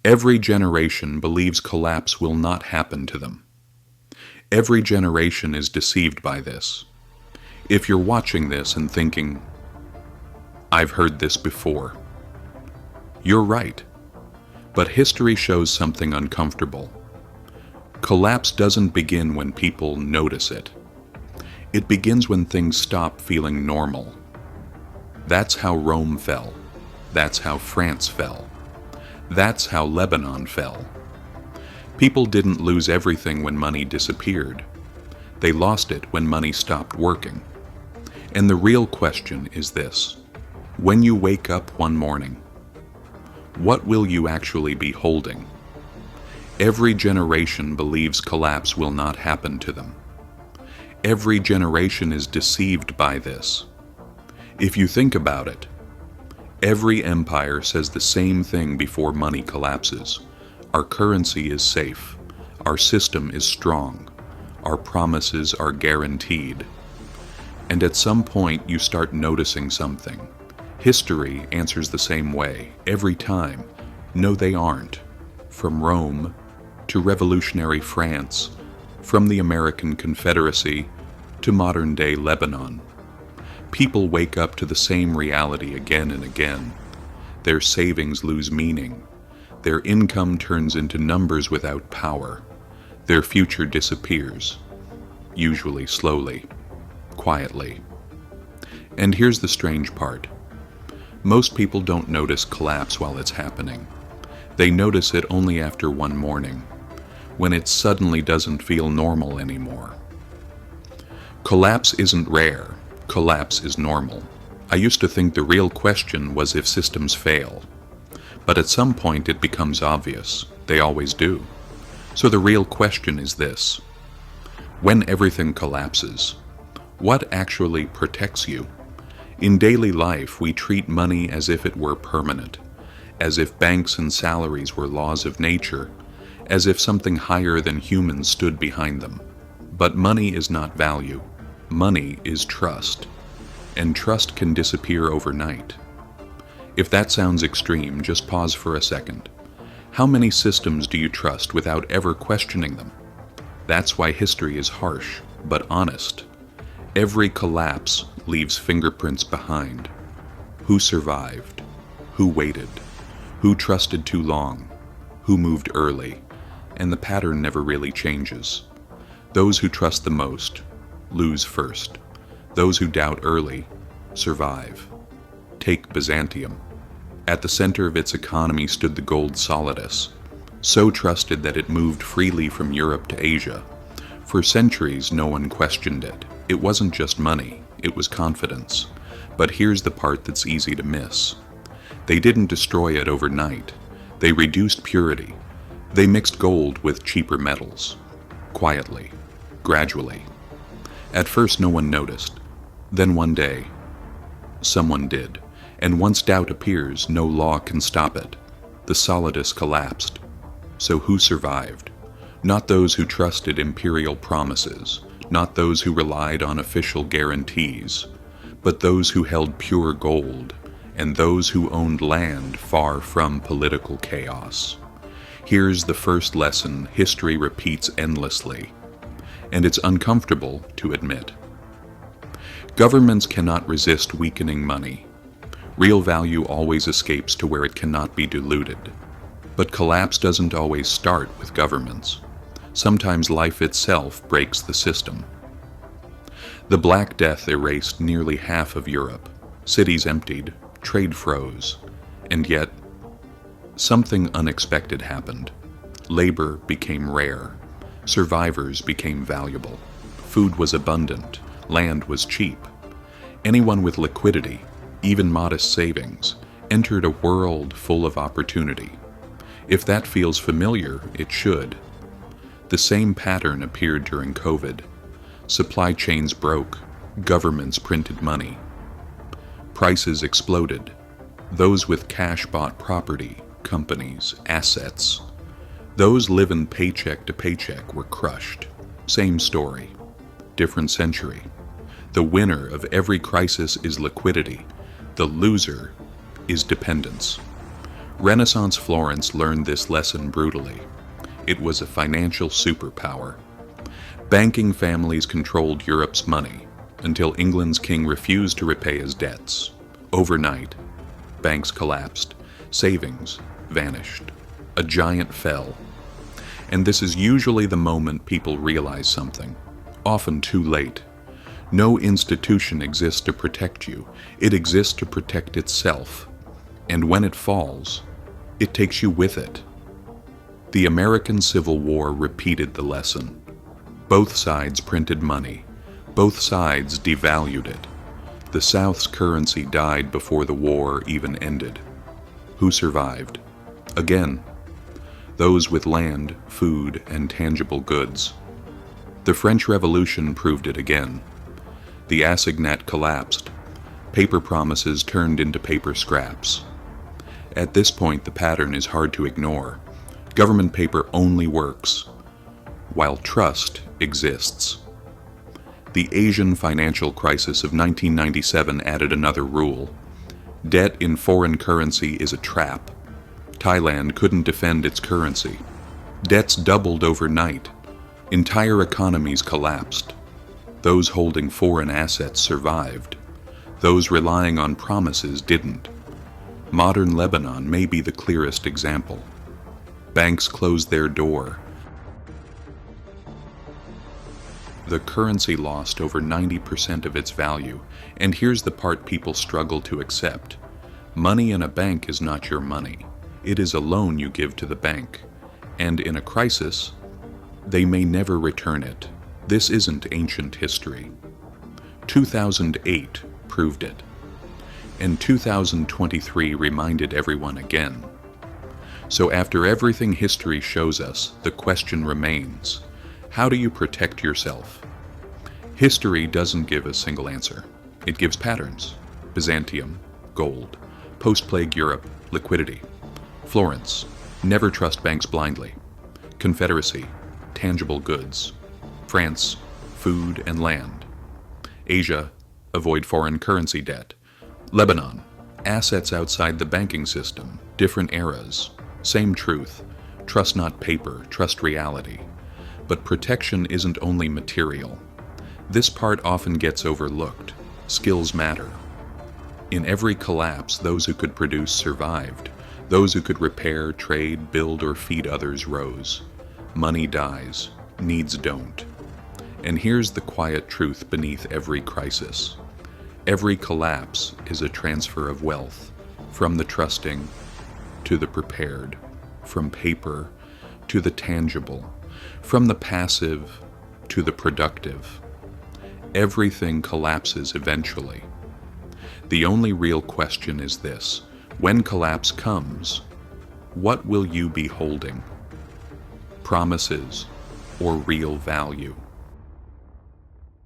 Every generation believes collapse will not happen to them. Every generation is deceived by this. If you're watching this and thinking, "I've heard this before," you're right. But history shows something uncomfortable. Collapse doesn't begin when people notice it. It begins when things stop feeling normal. That's how Rome fell. That's how France fell. That's how Lebanon fell. People didn't lose everything when money disappeared. They lost it when money stopped working. And the real question is this: when you wake up one morning, what will you actually be holding? Every generation believes collapse will not happen to them. Every generation is deceived by this. If you think about it, every empire says the same thing before money collapses. Our currency is safe. Our system is strong. Our promises are guaranteed. And at some point you start noticing something. History answers the same way, every time. No, they aren't. From Rome to revolutionary France, from the American Confederacy to modern-day Lebanon. People wake up to the same reality again and again. Their savings lose meaning. Their income turns into numbers without power. Their future disappears, usually slowly, quietly. And here's the strange part. Most people don't notice collapse while it's happening. They notice it only after one morning, when it suddenly doesn't feel normal anymore. Collapse isn't rare. Collapse is normal. I used to think the real question was if systems fail. But at some point it becomes obvious. They always do. So the real question is this: when everything collapses, what actually protects you? In daily life, we treat money as if it were permanent, as if banks and salaries were laws of nature, as if something higher than humans stood behind them. But money is not value. Money is trust. And trust can disappear overnight. If that sounds extreme, just pause for a second. How many systems do you trust without ever questioning them? That's why history is harsh, but honest. Every collapse leaves fingerprints behind. Who survived? Who waited? Who trusted too long? Who moved early? And the pattern never really changes. Those who trust the most lose first. Those who doubt early survive. Take Byzantium. At the center of its economy stood the gold solidus, so trusted that it moved freely from Europe to Asia. For centuries, no one questioned it. It wasn't just money, it was confidence. But here's the part that's easy to miss. They didn't destroy it overnight. They reduced purity. They mixed gold with cheaper metals. Quietly, gradually. At first, no one noticed. Then one day, someone did. And once doubt appears, no law can stop it. The solidus collapsed. So who survived? Not those who trusted imperial promises, not those who relied on official guarantees, but those who held pure gold, and those who owned land far from political chaos. Here's the first lesson history repeats endlessly, and it's uncomfortable to admit. Governments cannot resist weakening money. Real value always escapes to where it cannot be diluted. But collapse doesn't always start with governments. Sometimes life itself breaks the system. The Black Death erased nearly half of Europe. Cities emptied, trade froze, and yet something unexpected happened. Labor became rare. Survivors became valuable. Food was abundant. Land was cheap. Anyone with liquidity, even modest savings, entered a world full of opportunity. If that feels familiar, it should. The same pattern appeared during COVID. Supply chains broke. Governments printed money. Prices exploded. Those with cash bought property, companies, assets. Those living paycheck to paycheck were crushed. Same story, different century. The winner of every crisis is liquidity. The loser is dependence. Renaissance Florence learned this lesson brutally. It was a financial superpower. Banking families controlled Europe's money until England's king refused to repay his debts. Overnight, banks collapsed, savings vanished, a giant fell. And this is usually the moment people realize something, often too late. No institution exists to protect you. It exists to protect itself. And when it falls, it takes you with it. The American Civil War repeated the lesson. Both sides printed money. Both sides devalued it. The South's currency died before the war even ended. Who survived? Again, those with land, food, and tangible goods. The French Revolution proved it again. The assignat collapsed. Paper promises turned into paper scraps. At this point, the pattern is hard to ignore. Government paper only works while trust exists. The Asian financial crisis of 1997 added another rule. Debt in foreign currency is a trap. Thailand couldn't defend its currency. Debts doubled overnight. Entire economies collapsed. Those holding foreign assets survived. Those relying on promises didn't. Modern Lebanon may be the clearest example. Banks closed their door. The currency lost over 90% of its value, and here's the part people struggle to accept. Money in a bank is not your money. It is a loan you give to the bank. And in a crisis, they may never return it. This isn't ancient history. 2008 proved it. And 2023 reminded everyone again. So after everything history shows us, the question remains, how do you protect yourself? History doesn't give a single answer. It gives patterns. Byzantium, gold. Post-plague Europe, liquidity. Florence, never trust banks blindly. Confederacy, tangible goods. France, food and land. Asia, avoid foreign currency debt. Lebanon, assets outside the banking system, different eras. Same truth, trust not paper, trust reality. But protection isn't only material. This part often gets overlooked. Skills matter. In every collapse, those who could produce survived. Those who could repair, trade, build, or feed others rose. Money dies, needs don't. And here's the quiet truth beneath every crisis. Every collapse is a transfer of wealth, from the trusting to the prepared, from paper to the tangible, from the passive to the productive. Everything collapses eventually. The only real question is this: when collapse comes, what will you be holding? Promises or real value?